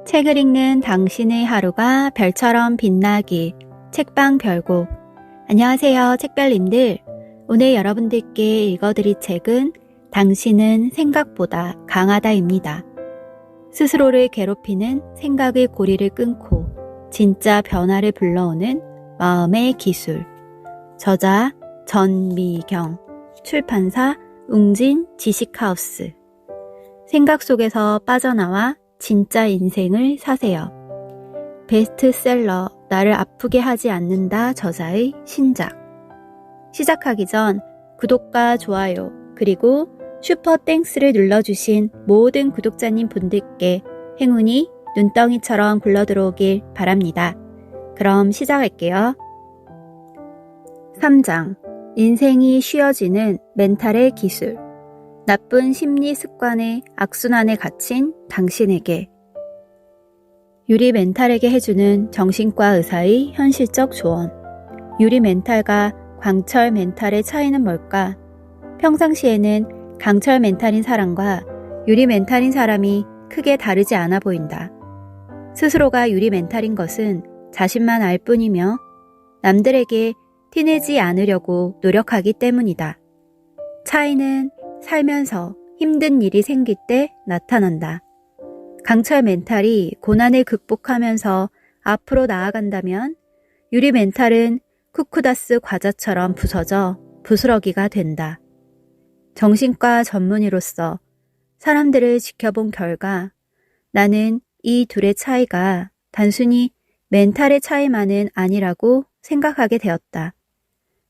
책을 읽는 당신의 하루가 별처럼 빛나길. 책방 별곡. 안녕하세요, 책별님들. 오늘 여러분들께 읽어드릴 책은 당신은 생각보다 강하다입니다. 스스로를 괴롭히는 생각의 고리를 끊고 진짜 변화를 불러오는 마음의 기술. 저자 전미경. 출판사 웅진 지식하우스. 생각 속에서 빠져나와 진짜 인생을 사세요. 베스트셀러 나를 아프게 하지 않는다 저자의 신작. 시작하기 전 구독과 좋아요 그리고 슈퍼 땡스를 눌러주신 모든 구독자님 분들께 행운이 눈덩이처럼 굴러들어오길 바랍니다. 그럼 시작할게요. 3장. 인생이 쉬워지는 멘탈의 기술. 나쁜 심리 습관의 악순환에 갇힌 당신에게. 유리 멘탈에게 해주는 정신과 의사의 현실적 조언. 유리 멘탈과 광철 멘탈의 차이는 뭘까? 평상시에는 강철 멘탈인 사람과 유리 멘탈인 사람이 크게 다르지 않아 보인다. 스스로가 유리 멘탈인 것은 자신만 알 뿐이며 남들에게 티내지 않으려고 노력하기 때문이다. 차이는 살면서 힘든 일이 생길 때 나타난다. 강철 멘탈이 고난을 극복하면서 앞으로 나아간다면 유리 멘탈은 쿠쿠다스 과자처럼 부서져 부스러기가 된다. 정신과 전문의로서 사람들을 지켜본 결과 나는 이 둘의 차이가 단순히 멘탈의 차이만은 아니라고 생각하게 되었다.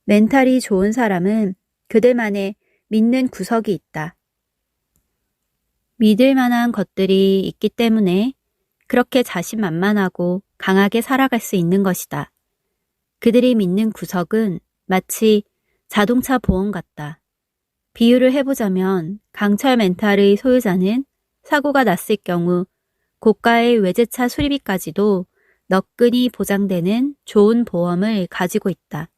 멘탈이 좋은 사람은 그들만의 믿는 구석이 있다. 믿을 만한 것들이 있기 때문에 그렇게 자신만만하고 강하게 살아갈 수 있는 것이다. 그들이 믿는 구석은 마치 자동차 보험 같다. 비유를 해보자면 강철 멘탈의 소유자는 사고가 났을 경우 고가의 외제차 수리비까지도 너끈히 보장되는 좋은 보험을 가지고 있다.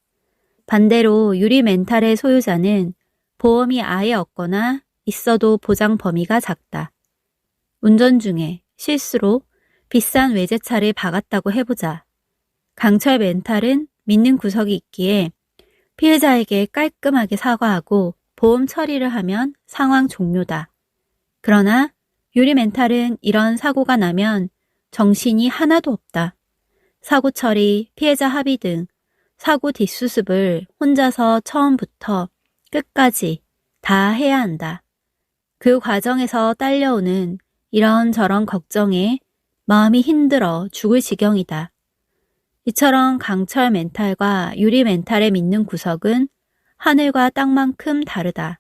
반대로 유리 멘탈의 소유자는 보험이 아예 없거나 있어도 보장 범위가 작다. 운전 중에 실수로 비싼 외제차를 박았다고 해보자. 강철 멘탈은 믿는 구석이 있기에 피해자에게 깔끔하게 사과하고 보험 처리를 하면 상황 종료다. 그러나 유리 멘탈은 이런 사고가 나면 정신이 하나도 없다. 사고 처리, 피해자 합의 등 사고 뒷수습을 혼자서 처음부터 끝까지 다 해야 한다. 그 과정에서 딸려오는 이런저런 걱정에 마음이 힘들어 죽을 지경이다. 이처럼 강철 멘탈과 유리 멘탈의 믿는 구석은 하늘과 땅만큼 다르다.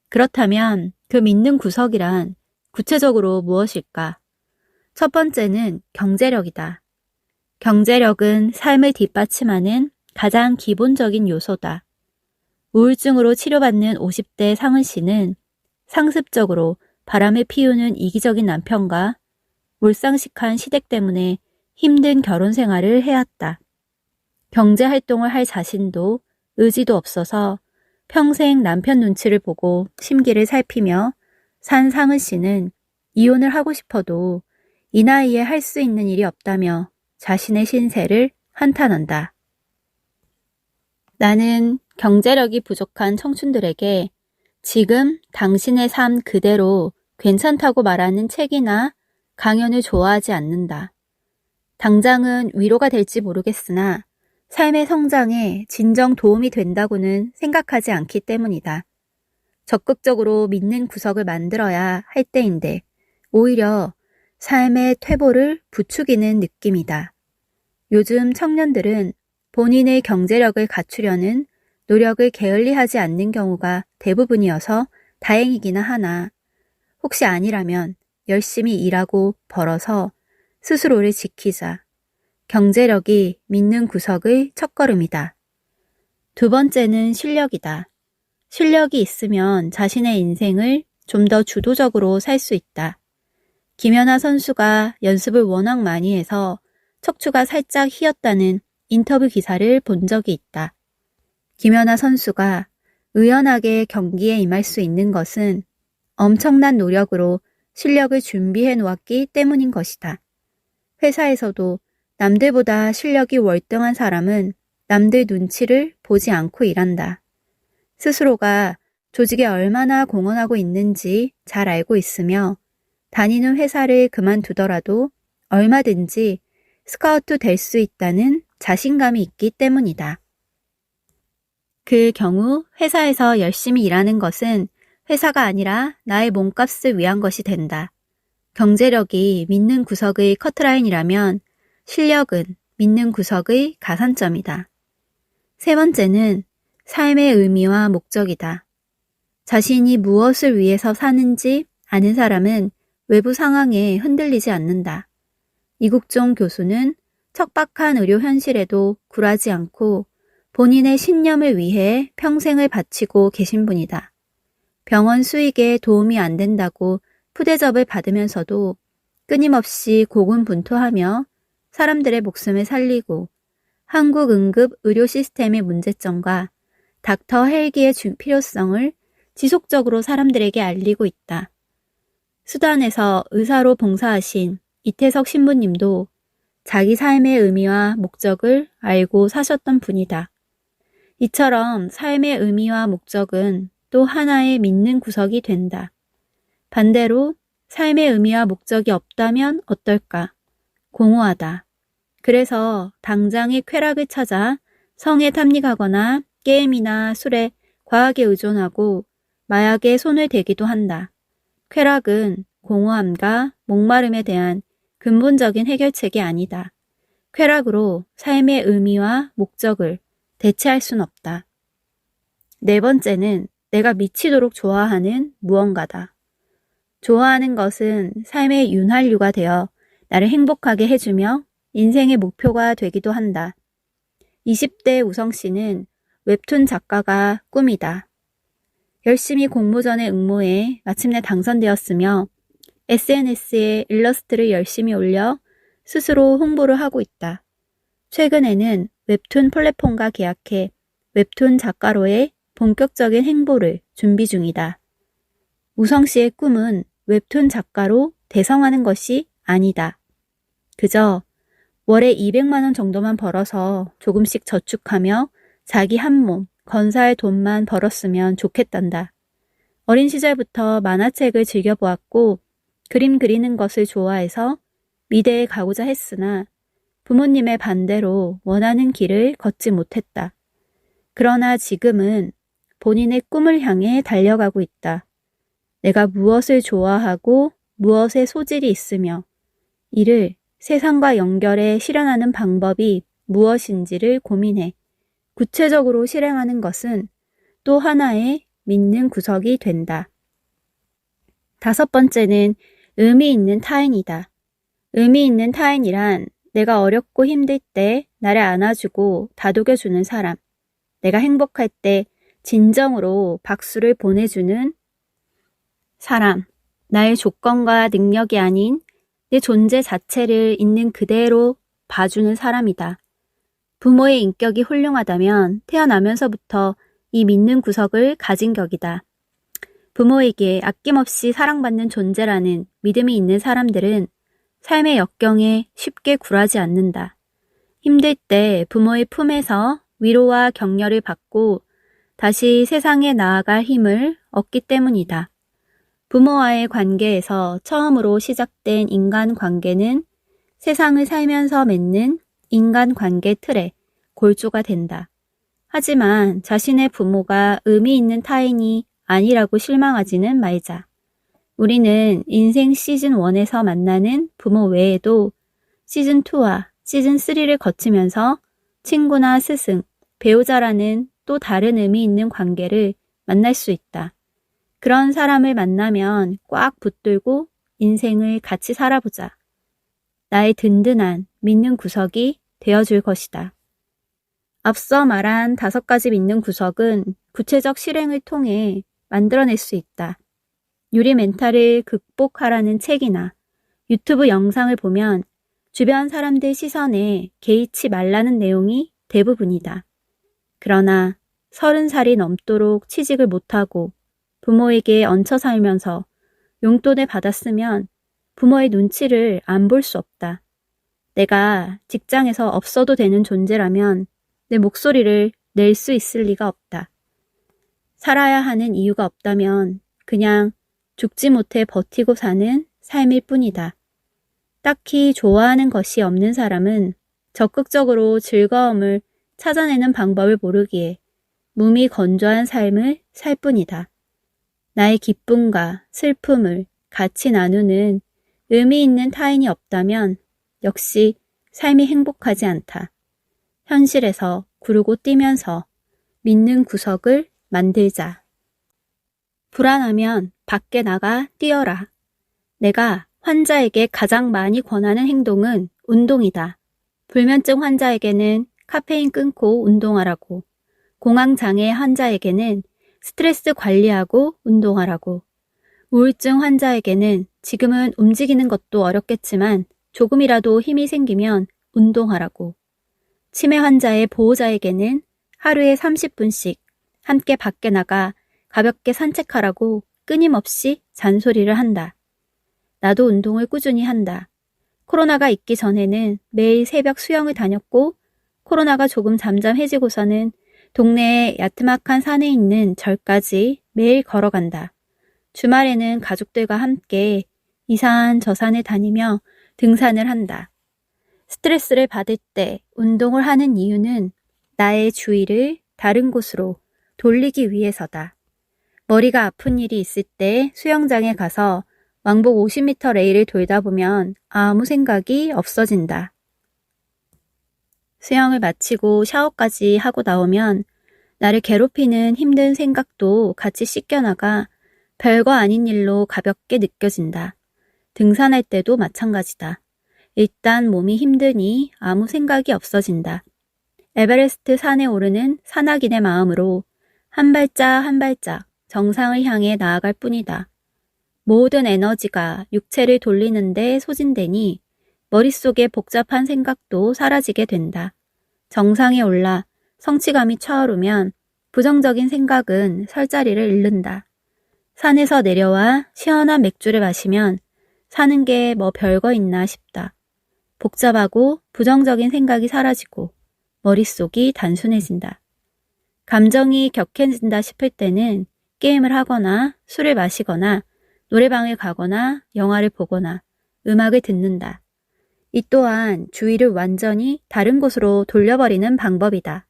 그렇다면 그 믿는 구석이란 구체적으로 무엇일까? 첫 번째는 경제력이다. 경제력은 삶을 뒷받침하는 가장 기본적인 요소다. 우울증으로 치료받는 50대 상은 씨는 상습적으로 바람을 피우는 이기적인 남편과 몰상식한 시댁 때문에 힘든 결혼 생활을 해왔다. 경제활동을 할 자신도 의지도 없어서 평생 남편 눈치를 보고 심기를 살피며 산 상은 씨는 이혼을 하고 싶어도 이 나이에 할 수 있는 일이 없다며 자신의 신세를 한탄한다. 나는 경제력이 부족한 청춘들에게 지금 당신의 삶 그대로 괜찮다고 말하는 책이나 강연을 좋아하지 않는다. 당장은 위로가 될지 모르겠으나 삶의 성장에 진정 도움이 된다고는 생각하지 않기 때문이다. 적극적으로 믿는 구석을 만들어야 할 때인데 오히려 삶의 퇴보를 부추기는 느낌이다. 요즘 청년들은 본인의 경제력을 갖추려는 노력을 게을리하지 않는 경우가 대부분이어서 다행이기나 하나 혹시 아니라면 열심히 일하고 벌어서 스스로를 지키자. 경제력이 믿는 구석의 첫걸음이다. 두 번째는 실력이다. 실력이 있으면 자신의 인생을 좀 더 주도적으로 살 수 있다. 김연아 선수가 연습을 워낙 많이 해서 척추가 살짝 휘었다는 인터뷰 기사를 본 적이 있다. 김연아 선수가 의연하게 경기에 임할 수 있는 것은 엄청난 노력으로 실력을 준비해 놓았기 때문인 것이다. 회사에서도 남들보다 실력이 월등한 사람은 남들 눈치를 보지 않고 일한다. 스스로가 조직에 얼마나 공헌하고 있는지 잘 알고 있으며 다니는 회사를 그만두더라도 얼마든지 스카우트 될 수 있다는 자신감이 있기 때문이다. 그 경우 회사에서 열심히 일하는 것은 회사가 아니라 나의 몸값을 위한 것이 된다. 경제력이 믿는 구석의 커트라인이라면 실력은 믿는 구석의 가산점이다. 세 번째는 삶의 의미와 목적이다. 자신이 무엇을 위해서 사는지 아는 사람은 외부 상황에 흔들리지 않는다. 이국종 교수는 척박한 의료 현실에도 굴하지 않고 본인의 신념을 위해 평생을 바치고 계신 분이다. 병원 수익에 도움이 안 된다고 푸대접을 받으면서도 끊임없이 고군분투하며 사람들의 목숨을 살리고 한국 응급 의료 시스템의 문제점과 닥터 헬기의 필요성을 지속적으로 사람들에게 알리고 있다. 수단에서 의사로 봉사하신 이태석 신부님도 자기 삶의 의미와 목적을 알고 사셨던 분이다. 이처럼 삶의 의미와 목적은 또 하나의 믿는 구석이 된다. 반대로 삶의 의미와 목적이 없다면 어떨까? 공허하다. 그래서 당장의 쾌락을 찾아 성에 탐닉하거나 게임이나 술에 과하게 의존하고 마약에 손을 대기도 한다. 쾌락은 공허함과 목마름에 대한 근본적인 해결책이 아니다. 쾌락으로 삶의 의미와 목적을 대체할 순 없다. 네 번째는 내가 미치도록 좋아하는 무언가다. 좋아하는 것은 삶의 윤활유가 되어 나를 행복하게 해주며 인생의 목표가 되기도 한다. 20대 우성 씨는 웹툰 작가가 꿈이다. 열심히 공모전에 응모해 마침내 당선되었으며 SNS에 일러스트를 열심히 올려 스스로 홍보를 하고 있다. 최근에는 웹툰 플랫폼과 계약해 웹툰 작가로의 본격적인 행보를 준비 중이다. 우성 씨의 꿈은 웹툰 작가로 대성하는 것이 아니다. 그저 월에 200만 원 정도만 벌어서 조금씩 저축하며 자기 한 몸 건사할 돈만 벌었으면 좋겠단다. 어린 시절부터 만화책을 즐겨보았고 그림 그리는 것을 좋아해서 미대에 가고자 했으나 부모님의 반대로 원하는 길을 걷지 못했다. 그러나 지금은 본인의 꿈을 향해 달려가고 있다. 내가 무엇을 좋아하고 무엇에 소질이 있으며 이를 세상과 연결해 실현하는 방법이 무엇인지를 고민해 구체적으로 실행하는 것은 또 하나의 믿는 구석이 된다. 다섯 번째는 의미 있는 타인이다. 의미 있는 타인이란 내가 어렵고 힘들 때 나를 안아주고 다독여주는 사람, 내가 행복할 때 진정으로 박수를 보내주는 사람, 나의 조건과 능력이 아닌 내 존재 자체를 있는 그대로 봐주는 사람이다. 부모의 인격이 훌륭하다면 태어나면서부터 이 믿는 구석을 가진 격이다. 부모에게 아낌없이 사랑받는 존재라는 믿음이 있는 사람들은 삶의 역경에 쉽게 굴하지 않는다. 힘들 때 부모의 품에서 위로와 격려를 받고 다시 세상에 나아갈 힘을 얻기 때문이다. 부모와의 관계에서 처음으로 시작된 인간관계는 세상을 살면서 맺는 인간관계 틀에 골조가 된다. 하지만 자신의 부모가 의미 있는 타인이 아니라고 실망하지는 말자. 우리는 인생 시즌1에서 만나는 부모 외에도 시즌2와 시즌3를 거치면서 친구나 스승, 배우자라는 또 다른 의미 있는 관계를 만날 수 있다. 그런 사람을 만나면 꽉 붙들고 인생을 같이 살아보자. 나의 든든한 믿는 구석이 되어줄 것이다. 앞서 말한 5가지 믿는 구석은 구체적 실행을 통해 만들어낼 수 있다. 유리 멘탈을 극복하라는 책이나 유튜브 영상을 보면 주변 사람들 시선에 개의치 말라는 내용이 대부분이다. 그러나 30살이 넘도록 취직을 못하고 부모에게 얹혀 살면서 용돈을 받았으면 부모의 눈치를 안 볼 수 없다. 내가 직장에서 없어도 되는 존재라면 내 목소리를 낼 수 있을 리가 없다. 살아야 하는 이유가 없다면 그냥 죽지 못해 버티고 사는 삶일 뿐이다. 딱히 좋아하는 것이 없는 사람은 적극적으로 즐거움을 찾아내는 방법을 모르기에 몸이 건조한 삶을 살 뿐이다. 나의 기쁨과 슬픔을 같이 나누는 의미 있는 타인이 없다면 역시 삶이 행복하지 않다. 현실에서 구르고 뛰면서 믿는 구석을 만들자. 불안하면 밖에 나가 뛰어라. 내가 환자에게 가장 많이 권하는 행동은 운동이다. 불면증 환자에게는 카페인 끊고 운동하라고, 공황장애 환자에게는 스트레스 관리하고 운동하라고, 우울증 환자에게는 지금은 움직이는 것도 어렵겠지만 조금이라도 힘이 생기면 운동하라고, 치매 환자의 보호자에게는 하루에 30분씩 함께 밖에 나가 가볍게 산책하라고 끊임없이 잔소리를 한다. 나도 운동을 꾸준히 한다. 코로나가 있기 전에는 매일 새벽 수영을 다녔고 코로나가 조금 잠잠해지고서는 동네의 야트막한 산에 있는 절까지 매일 걸어간다. 주말에는 가족들과 함께 이 산 저 산을 다니며 등산을 한다. 스트레스를 받을 때 운동을 하는 이유는 나의 주의를 다른 곳으로 돌리기 위해서다. 머리가 아픈 일이 있을 때 수영장에 가서 왕복 50m 레일을 돌다 보면 아무 생각이 없어진다. 수영을 마치고 샤워까지 하고 나오면 나를 괴롭히는 힘든 생각도 같이 씻겨나가 별거 아닌 일로 가볍게 느껴진다. 등산할 때도 마찬가지다. 일단 몸이 힘드니 아무 생각이 없어진다. 에베레스트 산에 오르는 산악인의 마음으로 한 발짝 한 발짝 정상을 향해 나아갈 뿐이다. 모든 에너지가 육체를 돌리는데 소진되니 머릿속에 복잡한 생각도 사라지게 된다. 정상에 올라 성취감이 차오르면 부정적인 생각은 설 자리를 잃는다. 산에서 내려와 시원한 맥주를 마시면 사는 게 뭐 별거 있나 싶다. 복잡하고 부정적인 생각이 사라지고 머릿속이 단순해진다. 감정이 격해진다 싶을 때는 게임을 하거나 술을 마시거나 노래방을 가거나 영화를 보거나 음악을 듣는다. 이 또한 주의를 완전히 다른 곳으로 돌려버리는 방법이다.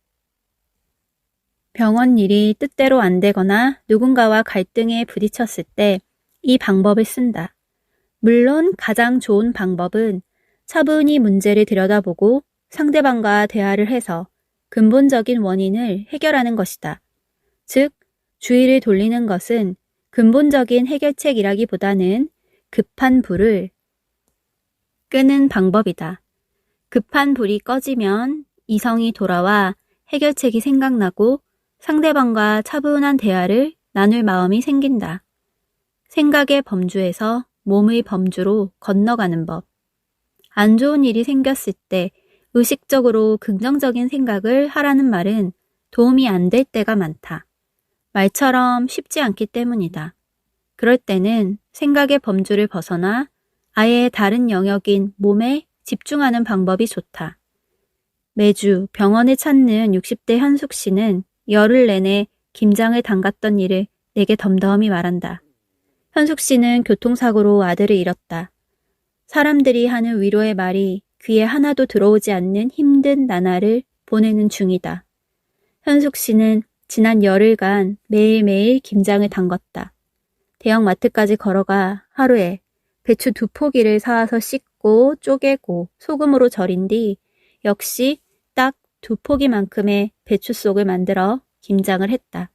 병원 일이 뜻대로 안 되거나 누군가와 갈등에 부딪혔을 때 이 방법을 쓴다. 물론 가장 좋은 방법은 차분히 문제를 들여다보고 상대방과 대화를 해서 근본적인 원인을 해결하는 것이다. 즉, 주의를 돌리는 것은 근본적인 해결책이라기보다는 급한 불을 끄는 방법이다. 급한 불이 꺼지면 이성이 돌아와 해결책이 생각나고 상대방과 차분한 대화를 나눌 마음이 생긴다. 생각의 범주에서 몸의 범주로 건너가는 법. 안 좋은 일이 생겼을 때 의식적으로 긍정적인 생각을 하라는 말은 도움이 안 될 때가 많다. 말처럼 쉽지 않기 때문이다. 그럴 때는 생각의 범주를 벗어나 아예 다른 영역인 몸에 집중하는 방법이 좋다. 매주 병원을 찾는 60대 현숙 씨는 열흘 내내 김장을 담갔던 일을 내게 덤덤히 말한다. 현숙 씨는 교통사고로 아들을 잃었다. 사람들이 하는 위로의 말이 귀에 하나도 들어오지 않는 힘든 나날을 보내는 중이다. 현숙 씨는 지난 열흘간 매일매일 김장을 담궜다. 대형마트까지 걸어가 하루에 배추 2포기를 사와서 씻고 쪼개고 소금으로 절인 뒤 역시 딱 2포기만큼의 배추속을 만들어 김장을 했다.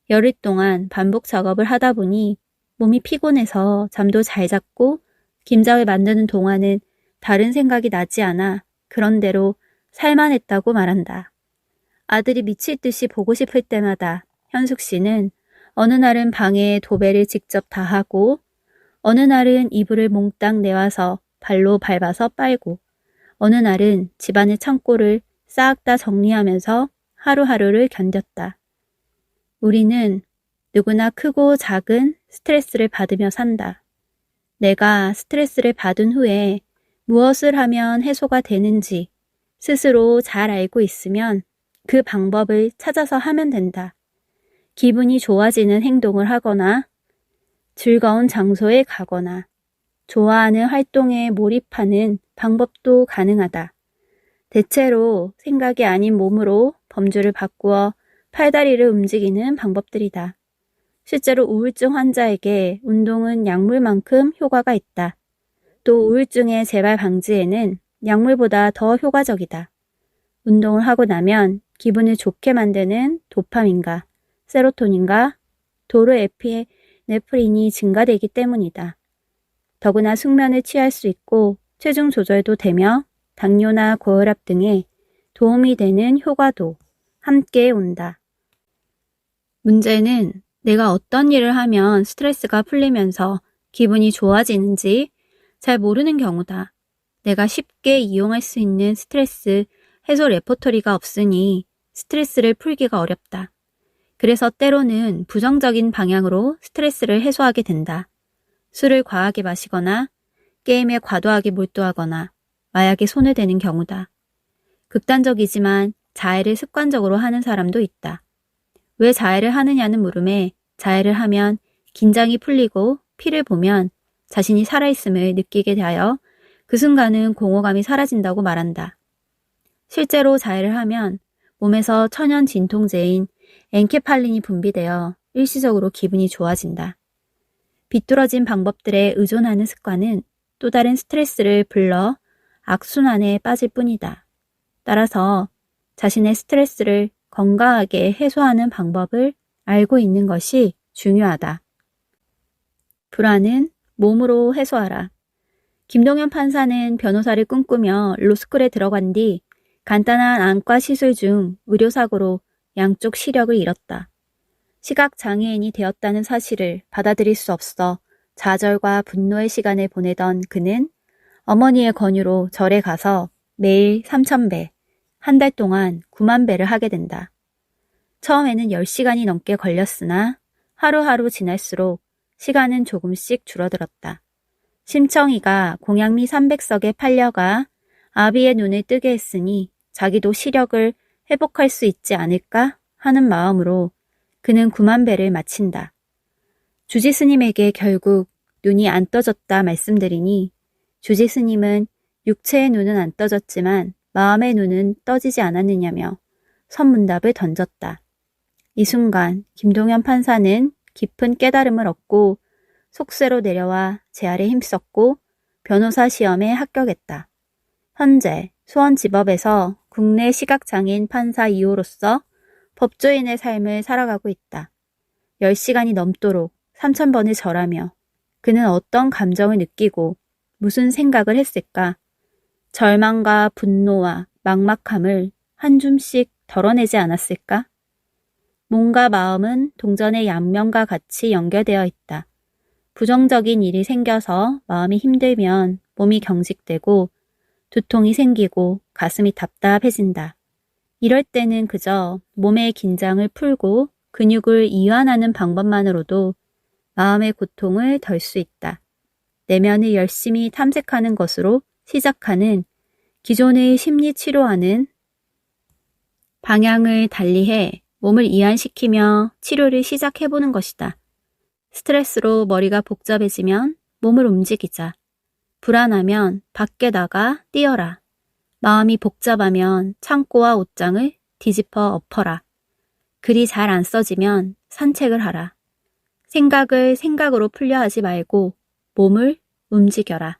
열흘 동안 반복 작업을 하다 보니 몸이 피곤해서 잠도 잘 잤고 김장을 만드는 동안은 다른 생각이 나지 않아 그런대로 살만했다고 말한다. 아들이 미칠 듯이 보고 싶을 때마다 현숙 씨는 어느 날은 방에 도배를 직접 다 하고 어느 날은 이불을 몽땅 내와서 발로 밟아서 빨고 어느 날은 집안의 창고를 싹 다 정리하면서 하루하루를 견뎠다. 우리는 누구나 크고 작은 스트레스를 받으며 산다. 내가 스트레스를 받은 후에 무엇을 하면 해소가 되는지 스스로 잘 알고 있으면 그 방법을 찾아서 하면 된다. 기분이 좋아지는 행동을 하거나 즐거운 장소에 가거나 좋아하는 활동에 몰입하는 방법도 가능하다. 대체로 생각이 아닌 몸으로 범주를 바꾸어 팔다리를 움직이는 방법들이다. 실제로 우울증 환자에게 운동은 약물만큼 효과가 있다. 또 우울증의 재발 방지에는 약물보다 더 효과적이다. 운동을 하고 나면 기분을 좋게 만드는 도파민과 세로토닌과 도르에피네프린이 증가되기 때문이다. 더구나 숙면을 취할 수 있고 체중 조절도 되며 당뇨나 고혈압 등에 도움이 되는 효과도 함께 온다. 문제는 내가 어떤 일을 하면 스트레스가 풀리면서 기분이 좋아지는지 잘 모르는 경우다. 내가 쉽게 이용할 수 있는 스트레스 해소 레퍼토리가 없으니 스트레스를 풀기가 어렵다. 그래서 때로는 부정적인 방향으로 스트레스를 해소하게 된다. 술을 과하게 마시거나 게임에 과도하게 몰두하거나 마약에 손을 대는 경우다. 극단적이지만 자해를 습관적으로 하는 사람도 있다. 왜 자해를 하느냐는 물음에 자해를 하면 긴장이 풀리고 피를 보면 자신이 살아있음을 느끼게 되어 그 순간은 공허감이 사라진다고 말한다. 실제로 자해를 하면 몸에서 천연 진통제인 엔케팔린이 분비되어 일시적으로 기분이 좋아진다. 비뚤어진 방법들에 의존하는 습관은 또 다른 스트레스를 불러 악순환에 빠질 뿐이다. 따라서 자신의 스트레스를 건강하게 해소하는 방법을 알고 있는 것이 중요하다. 불안은 몸으로 해소하라. 김동현 판사는 변호사를 꿈꾸며 로스쿨에 들어간 뒤 간단한 안과 시술 중 의료사고로 양쪽 시력을 잃었다. 시각장애인이 되었다는 사실을 받아들일 수 없어 좌절과 분노의 시간을 보내던 그는 어머니의 권유로 절에 가서 매일 3,000배, 한 달 동안 9만 배를 하게 된다. 처음에는 10시간이 넘게 걸렸으나 하루하루 지날수록 시간은 조금씩 줄어들었다. 심청이가 공양미 300석에 팔려가 아비의 눈을 뜨게 했으니 자기도 시력을 회복할 수 있지 않을까 하는 마음으로 그는 9만 배를 마친다. 주지 스님에게 결국 눈이 안 떠졌다 말씀드리니 주지 스님은 육체의 눈은 안 떠졌지만 마음의 눈은 떠지지 않았느냐며 선문답을 던졌다. 이 순간 김동현 판사는 깊은 깨달음을 얻고 속세로 내려와 재활에 힘썼고 변호사 시험에 합격했다. 현재 수원지법에서 국내 시각장애인 판사 2호로서 법조인의 삶을 살아가고 있다. 10시간이 넘도록 3,000번을 절하며 그는 어떤 감정을 느끼고 무슨 생각을 했을까? 절망과 분노와 막막함을 한 줌씩 덜어내지 않았을까? 몸과 마음은 동전의 양면과 같이 연결되어 있다. 부정적인 일이 생겨서 마음이 힘들면 몸이 경직되고 두통이 생기고 가슴이 답답해진다. 이럴 때는 그저 몸의 긴장을 풀고 근육을 이완하는 방법만으로도 마음의 고통을 덜 수 있다. 내면을 열심히 탐색하는 것으로 시작하는 기존의 심리 치료와는 방향을 달리해 몸을 이완시키며 치료를 시작해보는 것이다. 스트레스로 머리가 복잡해지면 몸을 움직이자. 불안하면 밖에 나가 뛰어라. 마음이 복잡하면 창고와 옷장을 뒤집어 엎어라. 글이 잘 안 써지면 산책을 하라. 생각을 생각으로 풀려 하지 말고 몸을 움직여라.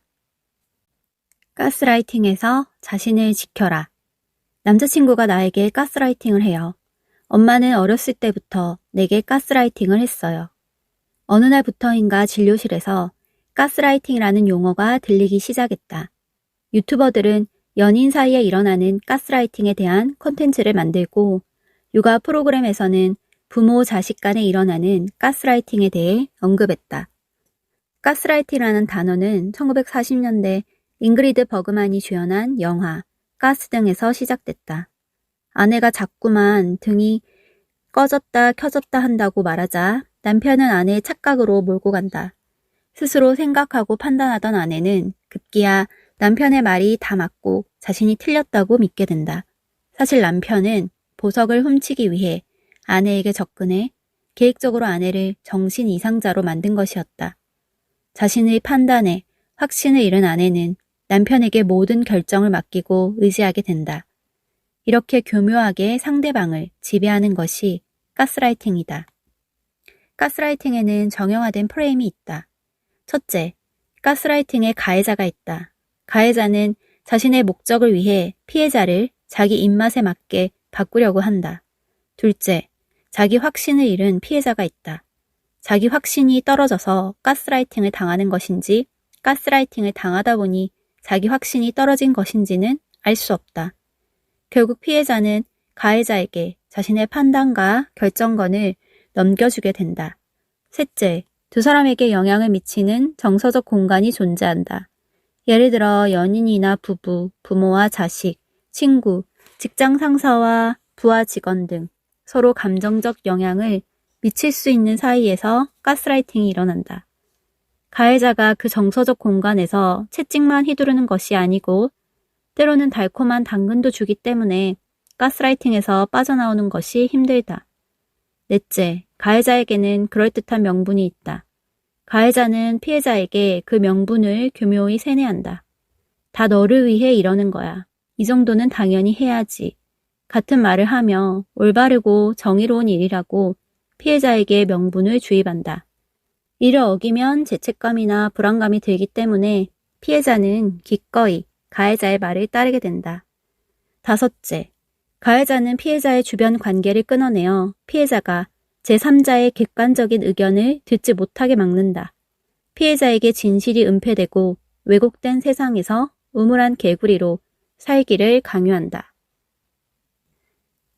가스라이팅에서 자신을 지켜라. 남자친구가 나에게 가스라이팅을 해요. 엄마는 어렸을 때부터 내게 가스라이팅을 했어요. 어느 날부터인가 진료실에서 가스라이팅이라는 용어가 들리기 시작했다. 유튜버들은 연인 사이에 일어나는 가스라이팅에 대한 콘텐츠를 만들고 육아 프로그램에서는 부모 자식 간에 일어나는 가스라이팅에 대해 언급했다. 가스라이팅이라는 단어는 1940년대 잉그리드 버그만이 주연한 영화 가스 등에서 시작됐다. 아내가 자꾸만 등이 꺼졌다 켜졌다 한다고 말하자 남편은 아내의 착각으로 몰고 간다. 스스로 생각하고 판단하던 아내는 급기야 남편의 말이 다 맞고 자신이 틀렸다고 믿게 된다. 사실 남편은 보석을 훔치기 위해 아내에게 접근해 계획적으로 아내를 정신 이상자로 만든 것이었다. 자신의 판단에 확신을 잃은 아내는 남편에게 모든 결정을 맡기고 의지하게 된다. 이렇게 교묘하게 상대방을 지배하는 것이 가스라이팅이다. 가스라이팅에는 정형화된 프레임이 있다. 첫째, 가스라이팅에 가해자가 있다. 가해자는 자신의 목적을 위해 피해자를 자기 입맛에 맞게 바꾸려고 한다. 둘째, 자기 확신을 잃은 피해자가 있다. 자기 확신이 떨어져서 가스라이팅을 당하는 것인지 가스라이팅을 당하다 보니 자기 확신이 떨어진 것인지는 알 수 없다. 결국 피해자는 가해자에게 자신의 판단과 결정권을 넘겨주게 된다. 셋째, 두 사람에게 영향을 미치는 정서적 공간이 존재한다. 예를 들어 연인이나 부부, 부모와 자식, 친구, 직장 상사와 부하 직원 등 서로 감정적 영향을 미칠 수 있는 사이에서 가스라이팅이 일어난다. 가해자가 그 정서적 공간에서 채찍만 휘두르는 것이 아니고 때로는 달콤한 당근도 주기 때문에 가스라이팅에서 빠져나오는 것이 힘들다. 넷째, 가해자에게는 그럴듯한 명분이 있다. 가해자는 피해자에게 그 명분을 교묘히 세뇌한다. 다 너를 위해 이러는 거야. 이 정도는 당연히 해야지. 같은 말을 하며 올바르고 정의로운 일이라고 피해자에게 명분을 주입한다. 이를 어기면 죄책감이나 불안감이 들기 때문에 피해자는 기꺼이 가해자의 말을 따르게 된다. 다섯째, 가해자는 피해자의 주변 관계를 끊어내어 피해자가 제3자의 객관적인 의견을 듣지 못하게 막는다. 피해자에게 진실이 은폐되고 왜곡된 세상에서 우물한 개구리로 살기를 강요한다.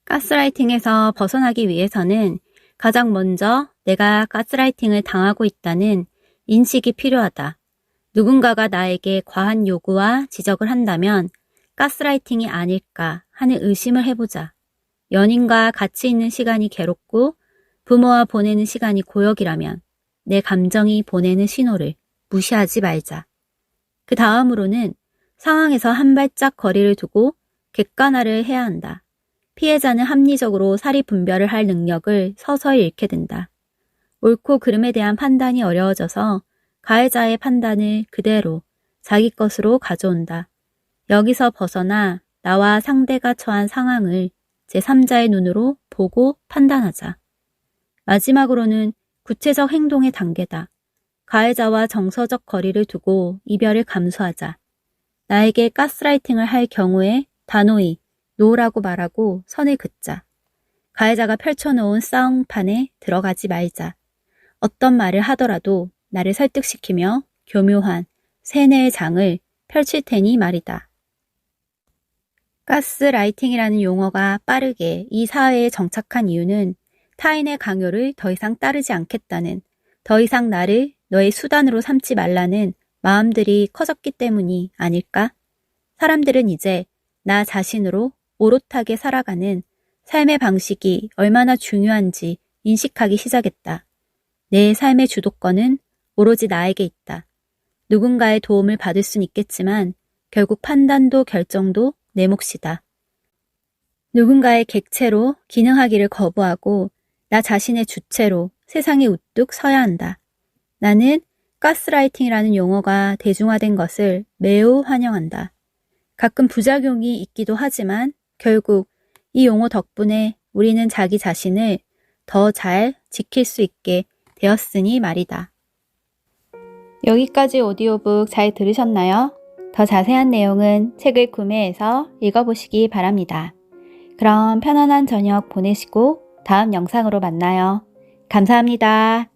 가스라이팅에서 벗어나기 위해서는 가장 먼저 내가 가스라이팅을 당하고 있다는 인식이 필요하다. 누군가가 나에게 과한 요구와 지적을 한다면 가스라이팅이 아닐까 하는 의심을 해보자. 연인과 같이 있는 시간이 괴롭고 부모와 보내는 시간이 고역이라면 내 감정이 보내는 신호를 무시하지 말자. 그 다음으로는 상황에서 한 발짝 거리를 두고 객관화를 해야 한다. 피해자는 합리적으로 사리 분별을 할 능력을 서서히 잃게 된다. 옳고 그름에 대한 판단이 어려워져서 가해자의 판단을 그대로 자기 것으로 가져온다. 여기서 벗어나 나와 상대가 처한 상황을 제3자의 눈으로 보고 판단하자. 마지막으로는 구체적 행동의 단계다. 가해자와 정서적 거리를 두고 이별을 감수하자. 나에게 가스라이팅을 할 경우에 단호히 노라고 말하고 선을 긋자. 가해자가 펼쳐놓은 싸움판에 들어가지 말자. 어떤 말을 하더라도 나를 설득시키며 교묘한 세뇌의 장을 펼칠 테니 말이다. 가스라이팅이라는 용어가 빠르게 이 사회에 정착한 이유는 타인의 강요를 더 이상 따르지 않겠다는, 더 이상 나를 너의 수단으로 삼지 말라는 마음들이 커졌기 때문이 아닐까? 사람들은 이제 나 자신으로 오롯하게 살아가는 삶의 방식이 얼마나 중요한지 인식하기 시작했다. 내 삶의 주도권은 오로지 나에게 있다. 누군가의 도움을 받을 순 있겠지만 결국 판단도 결정도 내 몫이다. 누군가의 객체로 기능하기를 거부하고 나 자신의 주체로 세상에 우뚝 서야 한다. 나는 가스라이팅이라는 용어가 대중화된 것을 매우 환영한다. 가끔 부작용이 있기도 하지만 결국 이 용어 덕분에 우리는 자기 자신을 더 잘 지킬 수 있게 되었으니 말이다. 여기까지 오디오북 잘 들으셨나요? 더 자세한 내용은 책을 구매해서 읽어보시기 바랍니다. 그럼 편안한 저녁 보내시고 다음 영상으로 만나요. 감사합니다.